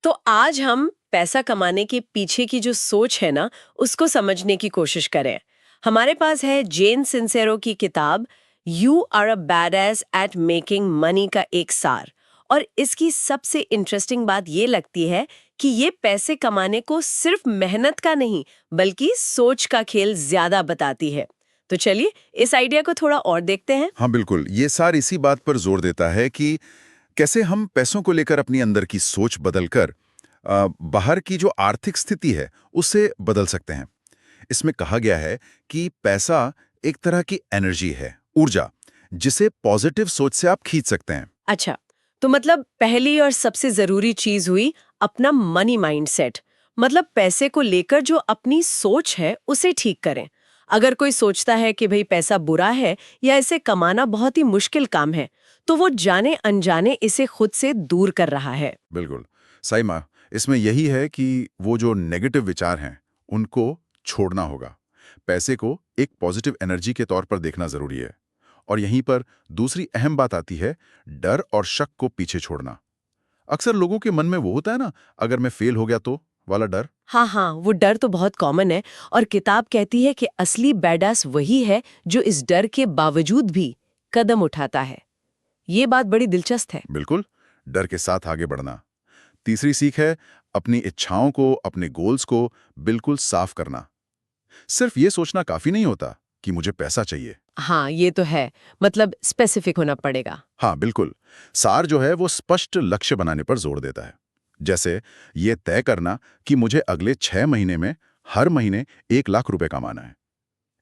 तो आज हम पैसा कमाने के पीछे की जो सोच है ना, उसको समझने की कोशिश करें। हमारे पास है जेन सिंसेरो की किताब you are a badass at making money का एक सार। और इसकी सबसे इंटरेस्टिंग बात ये लगती है कि ये पैसे कमाने को सिर्फ मेहनत का नहीं, बल्कि सोच का खेल ज्यादा बताती है। तो चलिए इस आइडिया को थोड़ा और देखते हैं। हाँ बिल्कुल, ये सार इसी बात पर जोर देता है कि कैसे हम पैसों को लेकर अपनी अंदर की सोच बदलकर बाहर की जो आर्थिक स्थिति है उसे बदल सकते हैं। इसमें कहा गया है कि पैसा एक तरह की एनर्जी है, ऊर्जा, जिसे पॉजिटिव सोच से आप खींच सकते हैं। अच्छा, तो मतलब पहली और सबसे जरूरी चीज हुई अपना मनी माइंडसेट। मतलब पैसे को लेकर जो अपनी सोच है उसे ठीक करें। अगर कोई सोचता है कि भाई पैसा बुरा है या इसे कमाना बहुत ही मुश्किल काम है, तो वो जाने अनजाने इसे खुद से दूर कर रहा है। बिल्कुल सही माँ, इसमें यही है कि वो जो नेगेटिव विचार हैं उनको छोड़ना होगा। पैसे को एक पॉजिटिव एनर्जी के तौर पर देखना जरूरी है। और यहीं पर दूसरी अहम बात आती है, डर और शक को पीछे छोड़ना। अक्सर लोगों के मन में वो होता है ना, अगर मैं फेल हो गया तो वाला डर। हाँ हाँ, वो डर तो बहुत कॉमन है। और किताब कहती है कि असली बैडास वही है जो इस डर के बावजूद भी कदम उठाता है। ये बात बड़ी दिलचस्प है। बिल्कुल, डर के साथ आगे बढ़ना। तीसरी सीख है अपनी इच्छाओं को, अपने गोल्स को बिल्कुल साफ करना। सिर्फ ये सोचना काफी नहीं होता कि मुझे पैसा चाहिए। हाँ, ये तो है। मतलब स्पेसिफिक होना पड़ेगा। हाँ बिल्कुल, सार जो है वो स्पष्ट लक्ष्य बनाने पर जोर देता है। जैसे ये तय करना कि मुझे अगले 6 महीने में हर महीने 1 लाख रुपए कमाना है।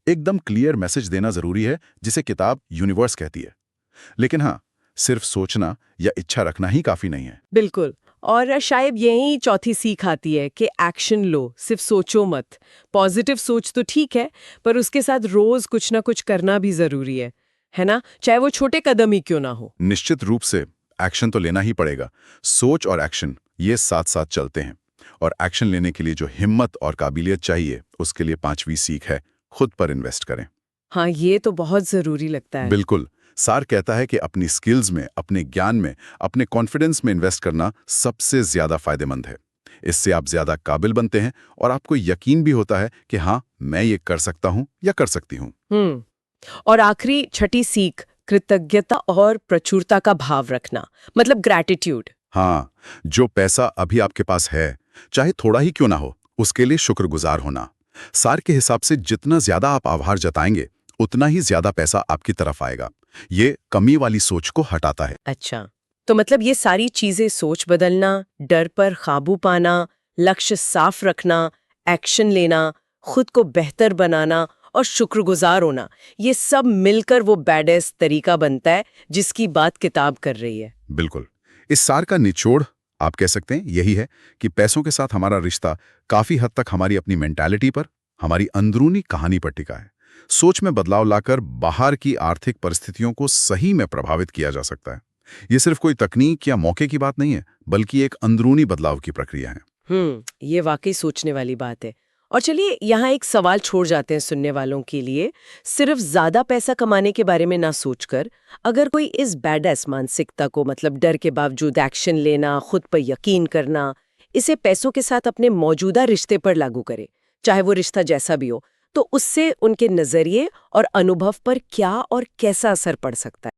एकदम क्लियर मैसेज देना जरूरी है, जिसे किताब यूनिवर्स कहती है। लेकिन हाँ, सिर्फ सोचना या इच्छा रखना ही काफी नहीं है। बिल्कुल। और शायद यही चौथी सीख आती है कि एक्शन लो, सिर्फ सोचो मत। पॉजिटिव सोच तो ठीक है, पर उसके साथ रोज कुछ ना कुछ करना भी जरूरी है ना? चाहे वो छोटे कदम ही क्यों ना हो। निश्चित रूप से एक्शन तो लेना ही पड़ेगा। सोच और एक्शन ये साथ साथ चलते हैं। और एक्शन लेने के लिए जो हिम्मत और काबिलियत चाहिए, उसके लिए 5वीं सीख है, खुद पर इन्वेस्ट करें। हाँ, ये तो बहुत जरूरी लगता है। बिल्कुल, सार कहता है कि अपनी स्किल्स में, अपने ज्ञान में, अपने कॉन्फिडेंस में इन्वेस्ट करना सबसे ज्यादा फायदेमंद है। इससे आप ज्यादा काबिल बनते हैं और आपको यकीन भी होता है कि हाँ, मैं ये कर सकता हूँ या कर सकती हूँ। और आखिरी छठी सीख कृतज्ञता और प्रचुरता का भाव रखना, मतलब ग्रैटिट्यूड। हाँ, जो पैसा अभी आपके पास है, चाहे थोड़ा ही क्यों ना हो, उसके लिए शुक्रगुजार होना। सार के हिसाब से जितना ज्यादा आप आभार जताएंगे, उतना ही ज्यादा पैसा आपकी तरफ आएगा। ये कमी वाली सोच को हटाता है। अच्छा, तो मतलब ये सारी चीजें, सोच बदलना, डर पर काबू पाना, लक्ष्य साफ रखना, एक्शन लेना, खुद को बेहतर बनाना और शुक्रगुजार होना, ये सब मिलकर वो बैडेस तरीका बनता है जिसकी बात किताब कर रही है। बिल्कुल, इस सार का निचोड़ आप कह सकते हैं यही है कि पैसों के साथ हमारा रिश्ता काफी हद तक हमारी अपनी मेंटालिटी पर, हमारी अंदरूनी कहानी पर टिका है। सोच में बदलाव लाकर बाहर की आर्थिक परिस्थितियों को सही में प्रभावित किया जा सकता है। ये सिर्फ कोई तकनीक या मौके की बात नहीं है, बल्कि एक अंदरूनी बदलाव की प्रक्रिया है। ये वाकई सोचने वाली बात है। और चलिए यहाँ एक सवाल छोड़ जाते हैं सुनने वालों के लिए। सिर्फ ज्यादा पैसा कमाने के बारे में ना सोचकर, अगर कोई इस बैडएस मानसिकता को, मतलब डर के बावजूद एक्शन लेना, खुद पर यकीन करना, इसे पैसों के साथ अपने मौजूदा रिश्ते पर लागू करे, चाहे वो रिश्ता जैसा भी हो, तो उससे उनके नजरिए और अनुभव पर क्या और कैसा असर पड़ सकता है?